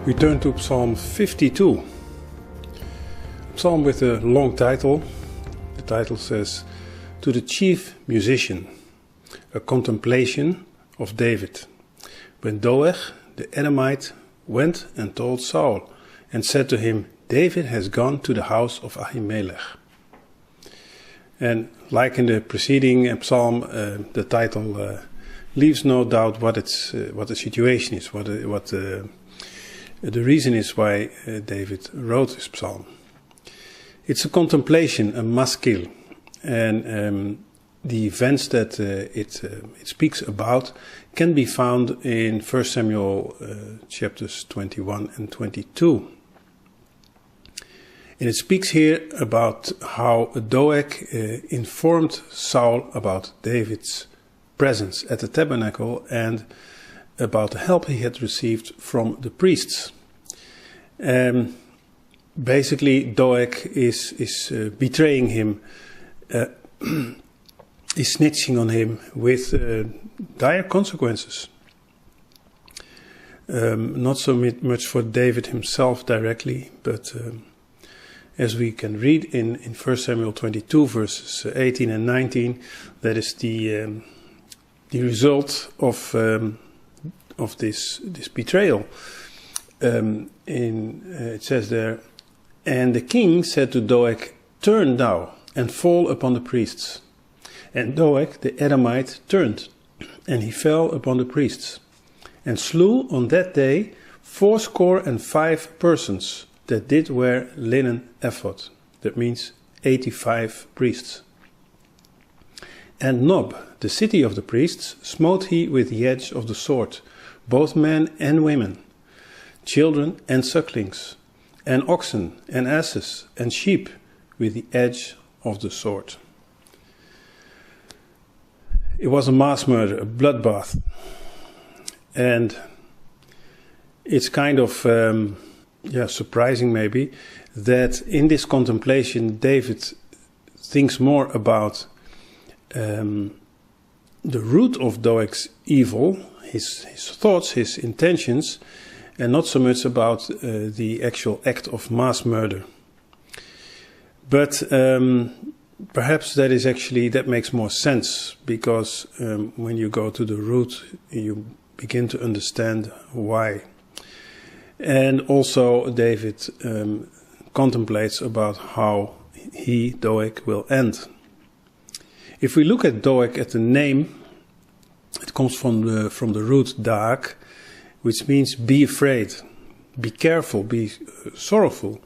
We turn to Psalm 52, a psalm with a long title. The title says, "To the chief musician, a contemplation of David, when Doeg the Edomite went and told Saul, and said to him, David has gone to the house of Ahimelech." And like in the preceding psalm, the title leaves no doubt what the situation is, what the reason is why David wrote this psalm. It's a contemplation, a maskil, and the events that it speaks about can be found in 1 Samuel chapters 21 and 22. And it speaks here about how Doeg informed Saul about David's presence at the tabernacle and about the help he had received from the priests. Basically, Doeg is betraying him, is snitching on him with dire consequences. Not so much for David himself directly, but as we can read in 1 Samuel 22 verses 18 and 19, that is the result of this betrayal. It says there, "And the king said to Doeg, Turn thou, and fall upon the priests. And Doeg the Edomite turned, and he fell upon the priests, and slew on that day 85 persons that did wear linen ephod." That means 85 priests. "And Nob, the city of the priests, smote he with the edge of the sword, both men and women, children and sucklings, and oxen and asses and sheep with the edge of the sword." It was a mass murder, a bloodbath. And it's kind of surprising maybe that in this contemplation David thinks more about the root of Doeg's evil, his thoughts, his intentions, and not so much about the actual act of mass murder. But perhaps that makes more sense, because when you go to the root, you begin to understand why. And also David contemplates about how he, Doeg, will end. If we look at Doeg at the name, it comes from the root daak, which means be afraid, be careful, be sorrowful,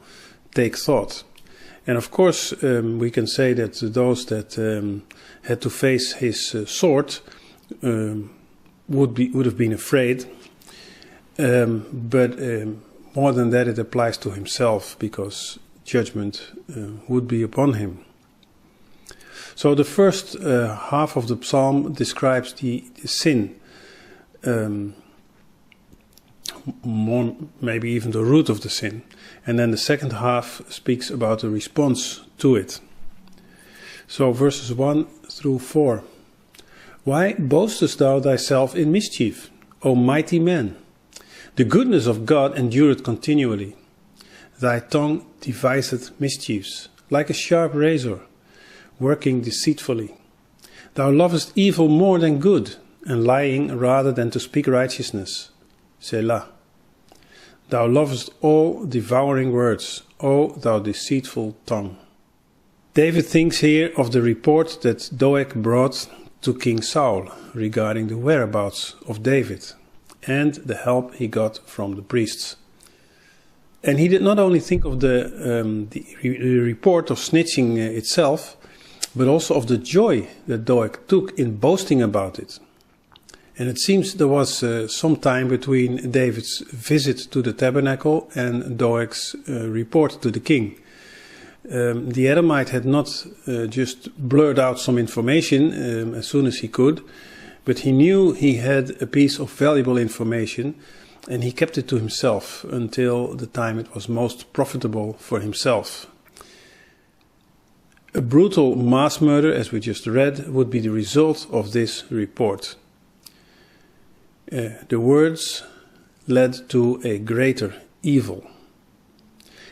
take thought. And of course we can say that those that had to face his sword would have been afraid. But more than that, it applies to himself, because judgment would be upon him. So the first half of the psalm describes the sin, more maybe even the root of the sin. And then the second half speaks about the response to it. So verses 1 through 4. "Why boastest thou thyself in mischief, O mighty man? The goodness of God endureth continually. Thy tongue deviseth mischiefs, like a sharp razor, working deceitfully. Thou lovest evil more than good, and lying rather than to speak righteousness. Selah. Thou lovest all devouring words, O thou deceitful tongue." David thinks here of the report that Doeg brought to King Saul regarding the whereabouts of David and the help he got from the priests. And he did not only think of the report of snitching itself, but also of the joy that Doeg took in boasting about it. And it seems there was some time between David's visit to the tabernacle and Doeg's report to the king. The Edomite had not just blurred out some information as soon as he could, but he knew he had a piece of valuable information, and he kept it to himself until the time it was most profitable for himself. A brutal mass murder, as we just read, would be the result of this report. The words led to a greater evil.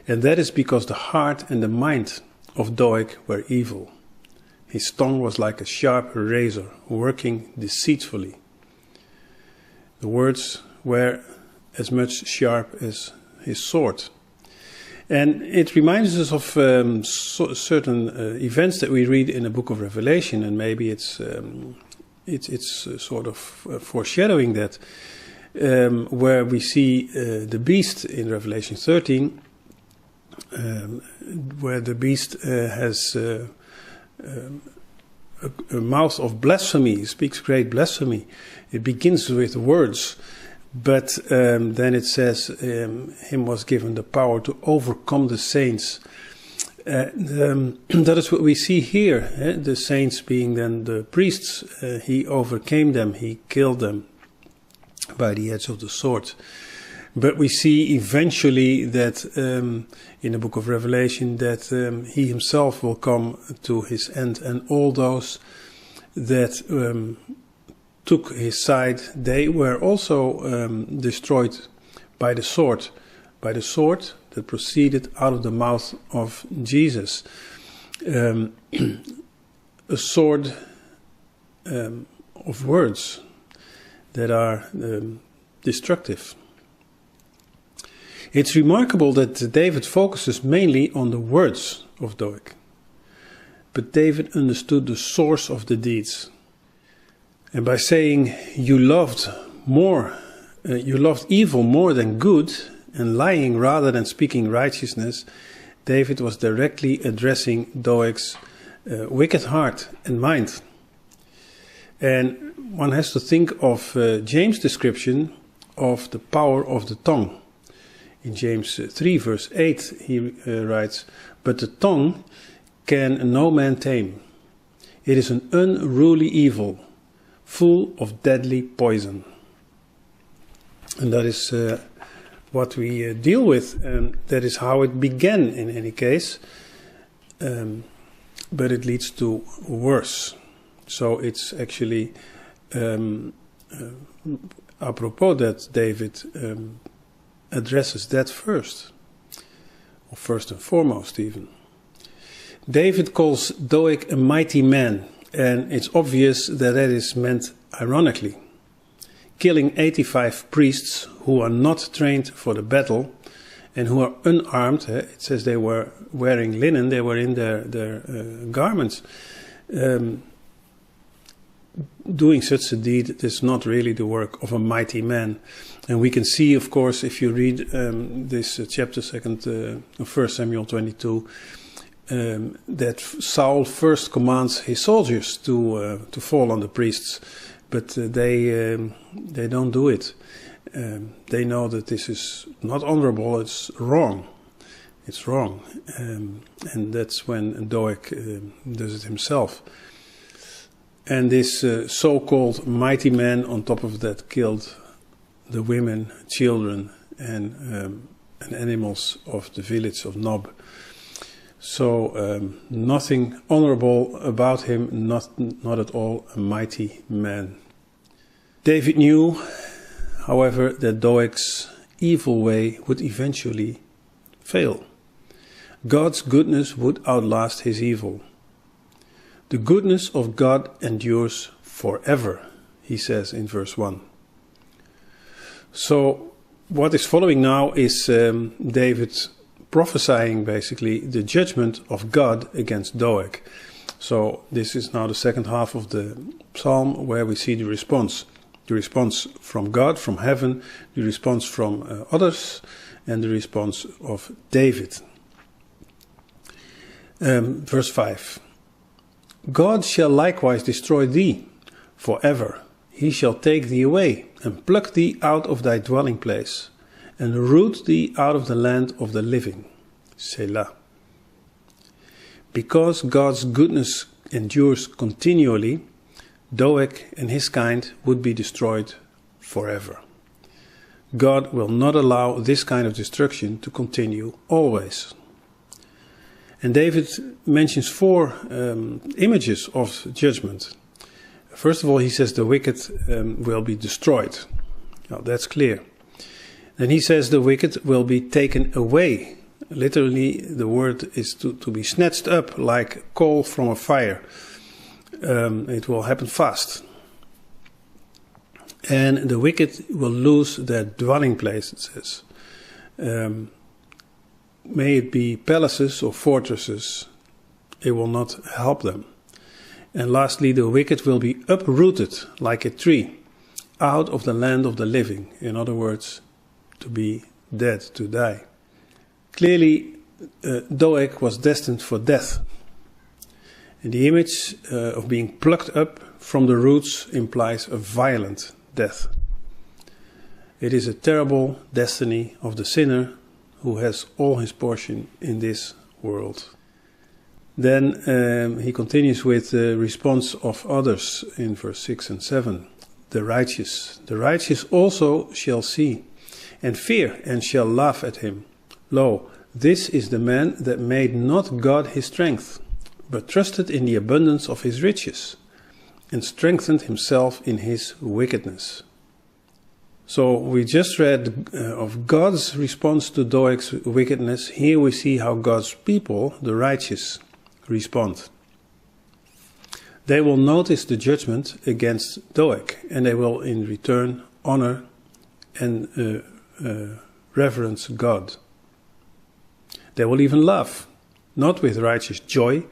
And that is because the heart and the mind of Doeg were evil. His tongue was like a sharp razor, working deceitfully. The words were as much sharp as his sword. And it reminds us of certain events that we read in the book of Revelation, and maybe it's sort of foreshadowing that, where we see the beast in Revelation 13, where the beast has a mouth of blasphemy, speaks great blasphemy. It begins with words, but then it says, him was given the power to overcome the saints. That is what we see here, the saints being then the priests. He overcame them, he killed them by the edge of the sword. But we see eventually that in the book of Revelation that he himself will come to his end, and all those that took his side, they were also destroyed by the sword that proceeded out of the mouth of Jesus. A sword of words that are destructive. It's remarkable that David focuses mainly on the words of Doeg. But David understood the source of the deeds. And by saying, you loved evil more than good, and lying rather than speaking righteousness, David was directly addressing Doeg's wicked heart and mind. And one has to think of James' description of the power of the tongue. In James 3 verse 8 he writes, "But the tongue can no man tame. It is an unruly evil, full of deadly poison." And that is what we deal with, and that is how it began in any case. But it leads to worse. So it's actually apropos that David addresses that first, or first and foremost even. David calls Doeg a mighty man, and it's obvious that that is meant ironically. Killing 85 priests who are not trained for the battle and who are unarmed. It says they were wearing linen, they were in their garments. Doing such a deed is not really the work of a mighty man. And we can see, of course, if you read this chapter, 1 Samuel 22, that Saul first commands his soldiers to fall on the priests, but they don't do it. They know that this is not honorable, it's wrong. It's wrong. And that's when Doeg does it himself. And this so-called mighty man on top of that killed the women, children, and animals of the village of Nob. So nothing honorable about him, not at all a mighty man. David knew, however, that Doeg's evil way would eventually fail. God's goodness would outlast his evil. The goodness of God endures forever, he says in verse 1. So what is following now is David prophesying basically the judgment of God against Doeg. So this is now the second half of the psalm where we see the response. The response from God, from heaven, the response from others, and the response of David. Verse 5. God shall likewise destroy thee forever. He shall take thee away, and pluck thee out of thy dwelling place, and root thee out of the land of the living. Selah. Because God's goodness endures continually, Doeg and his kind would be destroyed forever. God will not allow this kind of destruction to continue always. And David mentions four images of judgment. First of all, he says the wicked will be destroyed. Now, that's clear. Then he says the wicked will be taken away. Literally, the word is to be snatched up like coal from a fire. It will happen fast. And the wicked will lose their dwelling place, it says. May it be palaces or fortresses, it will not help them. And lastly, the wicked will be uprooted like a tree out of the land of the living. In other words, to be dead, to die. Clearly, Doeg was destined for death. And the image of being plucked up from the roots implies a violent death. It is a terrible destiny of the sinner who has all his portion in this world. Then he continues with the response of others in verse 6 and 7. The righteous also shall see, and fear, and shall laugh at him. Lo, this is the man that made not God his strength, but trusted in the abundance of his riches, and strengthened himself in his wickedness. So we just read of God's response to Doeg's wickedness. Here we see how God's people, the righteous, respond. They will notice the judgment against Doeg, and they will in return honor and reverence God. They will even laugh, not with righteous joy,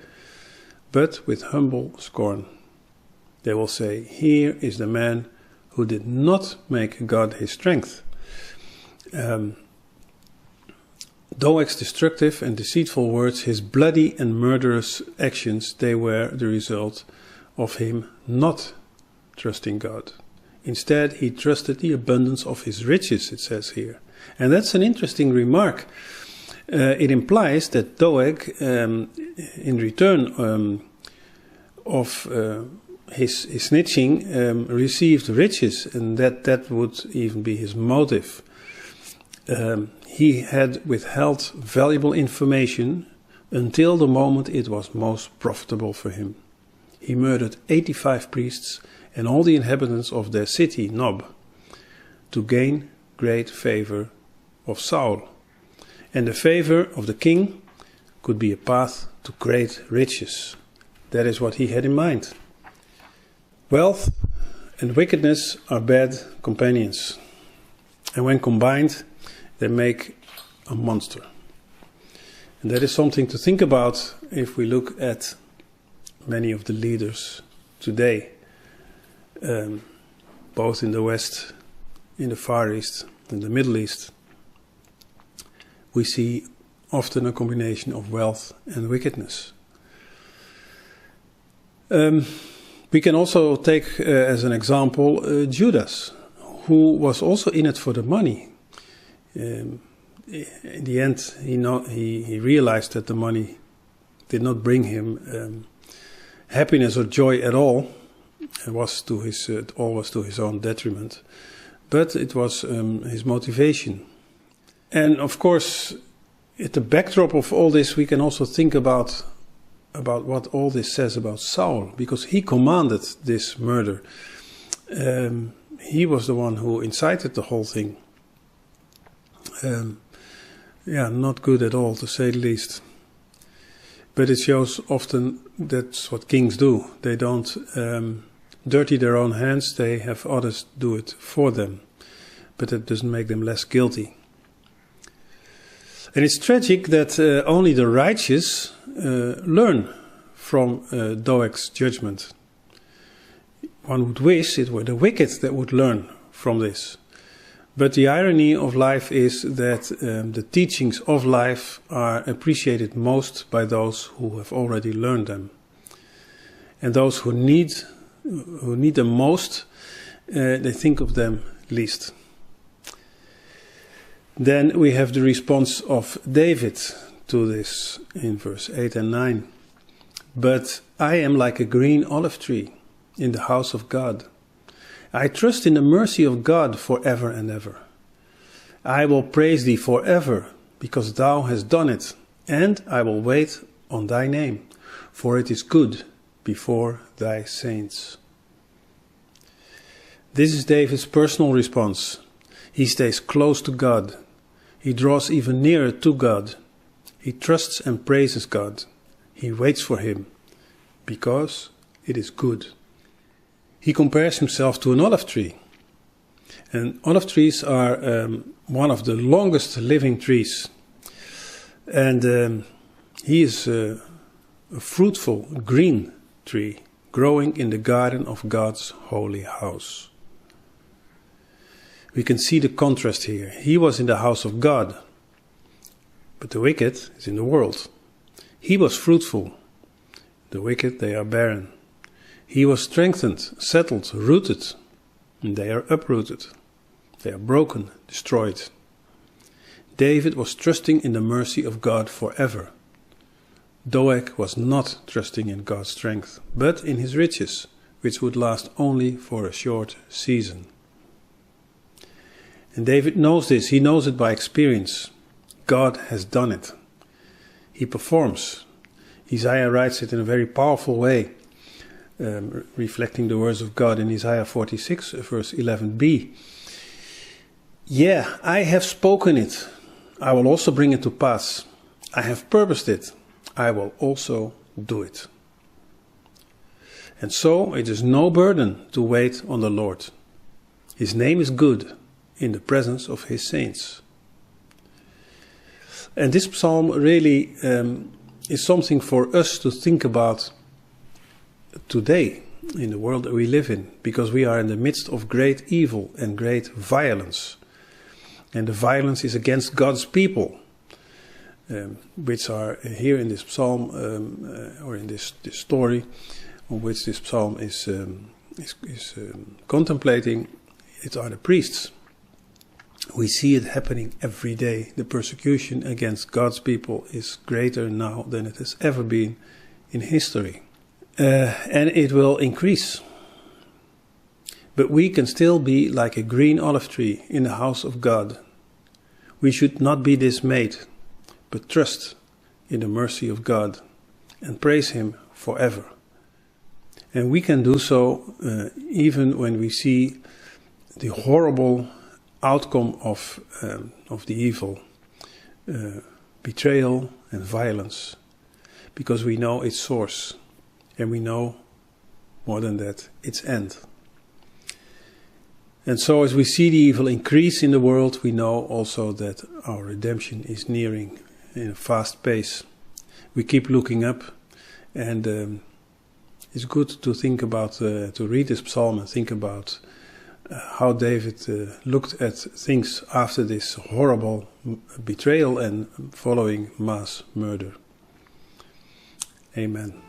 but with humble scorn. They will say, here is the man who did not make God his strength. Doeg's destructive and deceitful words, his bloody and murderous actions, they were the result of him not trusting God. Instead, he trusted the abundance of his riches, it says here. And that's an interesting remark. It implies that Doeg, in return of his snitching, received riches, and that would even be his motive. He had withheld valuable information until the moment it was most profitable for him. He murdered 85 priests and all the inhabitants of their city, Nob, to gain great favor of Saul. And the favor of the king could be a path to great riches. That is what he had in mind. Wealth and wickedness are bad companions. And when combined, they make a monster. And that is something to think about if we look at many of the leaders today, both in the West, in the Far East, in the Middle East. We see often a combination of wealth and wickedness. We can also take as an example Judas, who was also in it for the money. In the end, he realized that the money did not bring him happiness or joy at all. It was always to his own detriment. But it was his motivation. And of course, at the backdrop of all this, we can also think about what all this says about Saul, because he commanded this murder. He was the one who incited the whole thing. Not good at all, to say the least. But it shows often that's what kings do. They don't dirty their own hands, they have others do it for them. But that doesn't make them less guilty. And it's tragic that only the righteous learn from Doeg's judgment. One would wish it were the wicked that would learn from this. But the irony of life is that the teachings of life are appreciated most by those who have already learned them. And those who need them most, they think of them least. Then we have the response of David to this in verse 8 and 9. But I am like a green olive tree in the house of God. I trust in the mercy of God forever and ever. I will praise thee forever, because thou hast done it, and I will wait on thy name, for it is good before thy saints. This is David's personal response. He stays close to God. He draws even nearer to God. He trusts and praises God. He waits for Him, because it is good. He compares himself to an olive tree. And olive trees are one of the longest living trees. And he is a fruitful green tree growing in the garden of God's holy house. We can see the contrast here. He was in the house of God, but the wicked is in the world. He was fruitful. The wicked, they are barren. He was strengthened, settled, rooted, and they are uprooted. They are broken, destroyed. David was trusting in the mercy of God forever. Doeg was not trusting in God's strength, but in his riches, which would last only for a short season. And David knows this. He knows it by experience. God has done it. He performs. Isaiah writes it in a very powerful way, reflecting the words of God in Isaiah 46, verse 11b. Yeah, I have spoken it. I will also bring it to pass. I have purposed it. I will also do it. And so it is no burden to wait on the Lord. His name is good in the presence of His saints. And this psalm really is something for us to think about today in the world that we live in, because we are in the midst of great evil and great violence. And the violence is against God's people, which are here in this psalm, or in this story, on which this psalm is contemplating. It are the priests. We see it happening every day. The persecution against God's people is greater now than it has ever been in history. And it will increase. But we can still be like a green olive tree in the house of God. We should not be dismayed, but trust in the mercy of God and praise Him forever. And we can do so even when we see the horrible outcome of the evil, betrayal and violence, because we know its source, and we know, more than that, its end. And so as we see the evil increase in the world, we know also that our redemption is nearing in a fast pace. We keep looking up, and it's good to think about, to read this psalm and think about how David looked at things after this horrible betrayal and following mass murder. Amen.